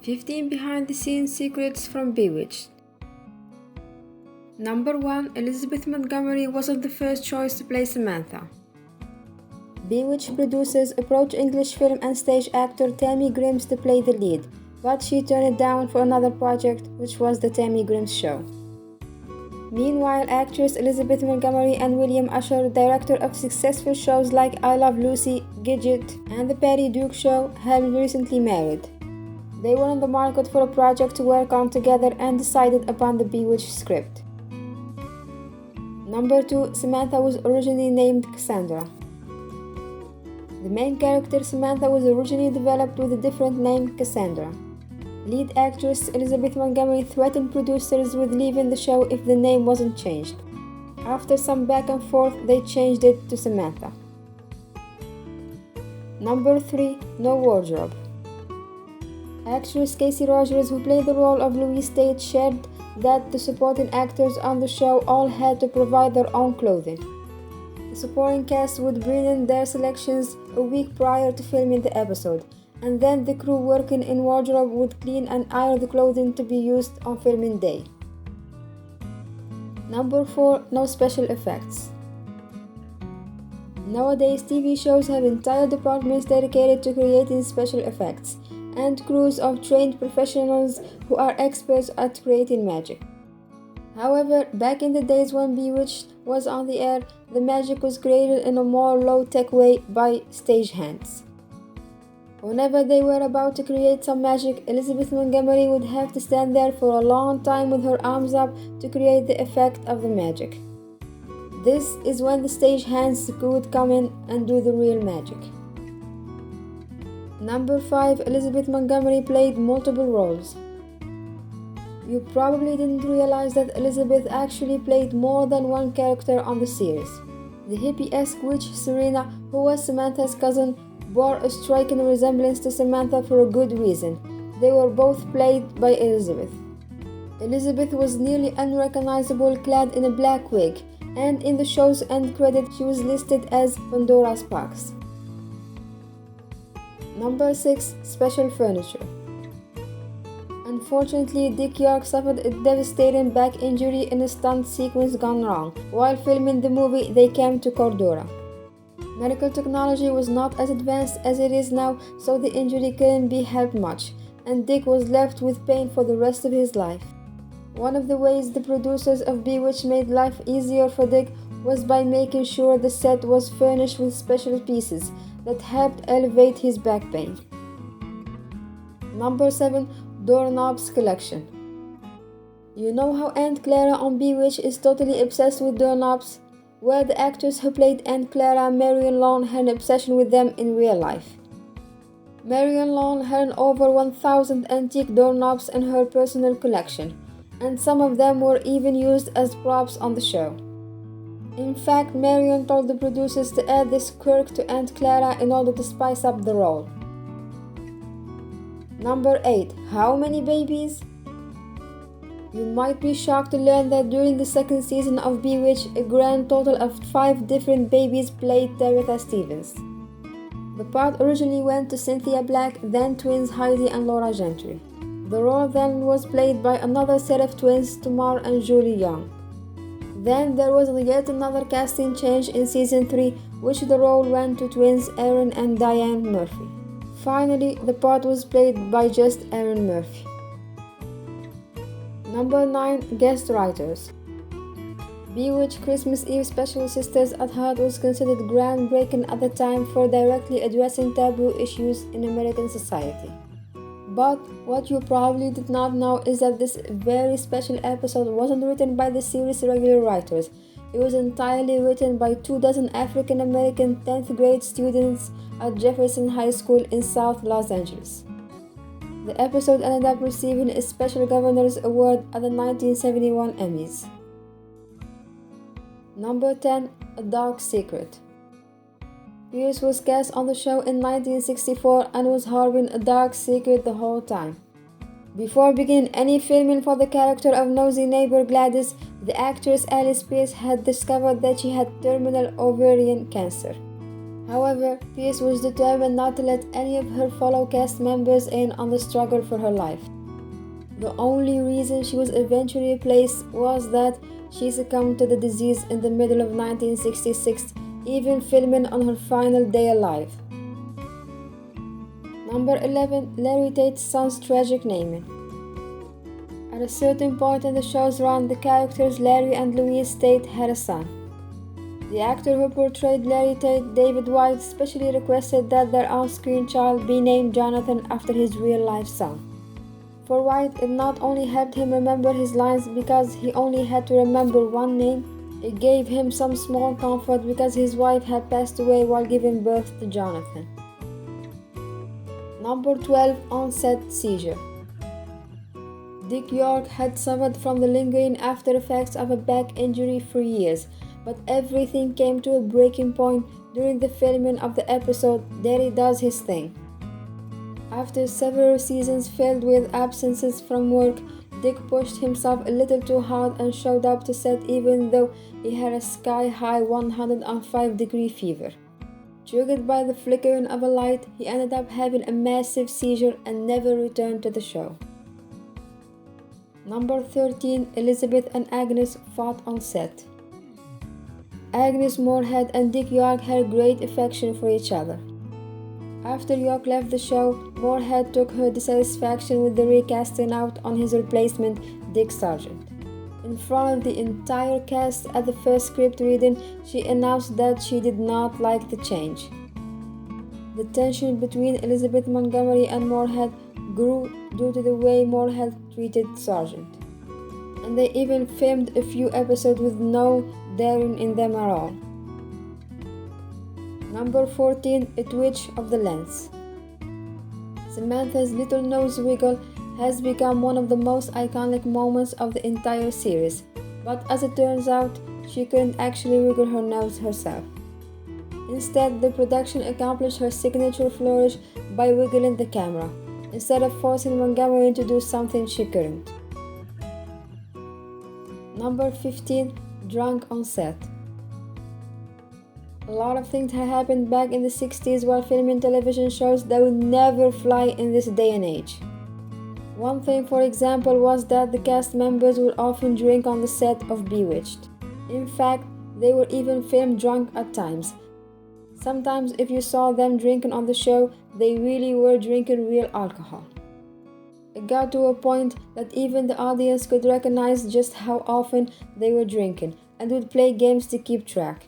15 behind the scenes secrets from Bewitched. Number 1. Elizabeth Montgomery wasn't the first choice to play Samantha. Bewitched producers approached English film and stage actor Tammy Grimes to play the lead, but she turned it down for another project, which was The Tammy Grimes Show. Meanwhile, actress Elizabeth Montgomery and William Usher, director of successful shows like I Love Lucy, Gidget, and The Patty Duke Show, have recently married. They were on the market for a project to work on together and decided upon the Bewitched script. Number 2. Samantha was originally named Cassandra. The main character Samantha was originally developed with a different name, Cassandra. Lead actress Elizabeth Montgomery threatened producers with leaving the show if the name wasn't changed. After some back and forth, they changed it to Samantha. Number 3. No wardrobe. Actress Casey Rogers, who played the role of Louise Tate, shared that the supporting actors on the show all had to provide their own clothing. The supporting cast would bring in their selections a week prior to filming the episode, and then the crew working in wardrobe would clean and iron the clothing to be used on filming day. Number 4. No special effects. Nowadays, TV shows have entire departments dedicated to creating special effects, and crews of trained professionals who are experts at creating magic. However, back in the days when Bewitched was on the air, the magic was created in a more low-tech way by stagehands. Whenever they were about to create some magic, Elizabeth Montgomery would have to stand there for a long time with her arms up to create the effect of the magic. This is when the stagehands would come in and do the real magic. Number 5. Elizabeth Montgomery played multiple roles. You probably didn't realize that Elizabeth actually played more than one character on the series. The hippie-esque witch Serena, who was Samantha's cousin, bore a striking resemblance to Samantha for a good reason. They were both played by Elizabeth. Elizabeth was nearly unrecognizable, clad in a black wig, and in the show's end credit she was listed as Pandora Sparks. Number 6. Special furniture. Unfortunately, Dick York suffered a devastating back injury in a stunt sequence gone wrong. While filming the movie, they came to Cordura. Medical technology was not as advanced as it is now, so the injury couldn't be helped much, and Dick was left with pain for the rest of his life. One of the ways the producers of Bewitched made life easier for Dick was by making sure the set was furnished with special pieces that helped elevate his back pain. Number 7. Doorknobs collection. You know how Aunt Clara on Bewitched is totally obsessed with doorknobs? Well, the actress who played Aunt Clara, Marion Lawn, had an obsession with them in real life. Marion Lawn had over 1,000 antique doorknobs in her personal collection, and some of them were even used as props on the show. In fact, Marion told the producers to add this quirk to Aunt Clara in order to spice up the role. Number 8. How many babies? You might be shocked to learn that during the second season of Bewitched, a grand total of 5 different babies played Tabitha Stevens. The part originally went to Cynthia Black, then twins Heidi and Laura Gentry. The role then was played by another set of twins, Tamar and Julie Young. Then there was yet another casting change in season 3, which the role went to twins Aaron and Diane Murphy. Finally, the part was played by just Aaron Murphy. Number 9. Guest writers. Bewitched Christmas Eve Special Sisters at Heart was considered groundbreaking at the time for directly addressing taboo issues in American society. But what you probably did not know is that this very special episode wasn't written by the series' regular writers. It was entirely written by 24 African American 10th grade students at Jefferson High School in South Los Angeles. The episode ended up receiving a Special Governor's Award at the 1971 Emmys. Number 10. A Dark Secret. Pierce was cast on the show in 1964 and was harboring a dark secret the whole time. Before beginning any filming for the character of nosy neighbor Gladys, the actress Alice Pierce had discovered that she had terminal ovarian cancer. However, Pierce was determined not to let any of her fellow cast members in on the struggle for her life. The only reason she was eventually replaced was that she succumbed to the disease in the middle of 1966, even filming on her final day alive. Number 11. Larry Tate's son's tragic naming. At a certain point in the show's run, the characters Larry and Louise Tate had a son. The actor who portrayed Larry Tate, David White, specially requested that their on-screen child be named Jonathan after his real-life son. For White, it not only helped him remember his lines because he only had to remember one name, it gave him some small comfort because his wife had passed away while giving birth to Jonathan. Number 12. Onset seizure. Dick York had suffered from the lingering after effects of a back injury for years, but everything came to a breaking point during the filming of the episode Daddy Does His Thing. After several seasons filled with absences from work, Dick pushed himself a little too hard and showed up to set even though he had a sky-high 105-degree fever. Triggered by the flickering of a light, he ended up having a massive seizure and never returned to the show. Number 13. Elizabeth and Agnes fought on set. Agnes Moorehead and Dick York had great affection for each other. After York left the show, Moorehead took her dissatisfaction with the recasting out on his replacement, Dick Sargent. In front of the entire cast at the first script reading, she announced that she did not like the change. The tension between Elizabeth Montgomery and Moorehead grew due to the way Moorehead treated Sargent. And they even filmed a few episodes with no daring in them at all. Number 14. A Twitch of the Lens. Samantha's little nose wiggle has become one of the most iconic moments of the entire series, but as it turns out, she couldn't actually wiggle her nose herself. Instead, the production accomplished her signature flourish by wiggling the camera, instead of forcing Montgomery to do something she couldn't. Number 15. Drunk on set. A lot of things had happened back in the 60s while filming television shows that would never fly in this day and age. One thing, for example, was that the cast members would often drink on the set of Bewitched. In fact, they were even filmed drunk at times. Sometimes if you saw them drinking on the show, they really were drinking real alcohol. It got to a point that even the audience could recognize just how often they were drinking and would play games to keep track.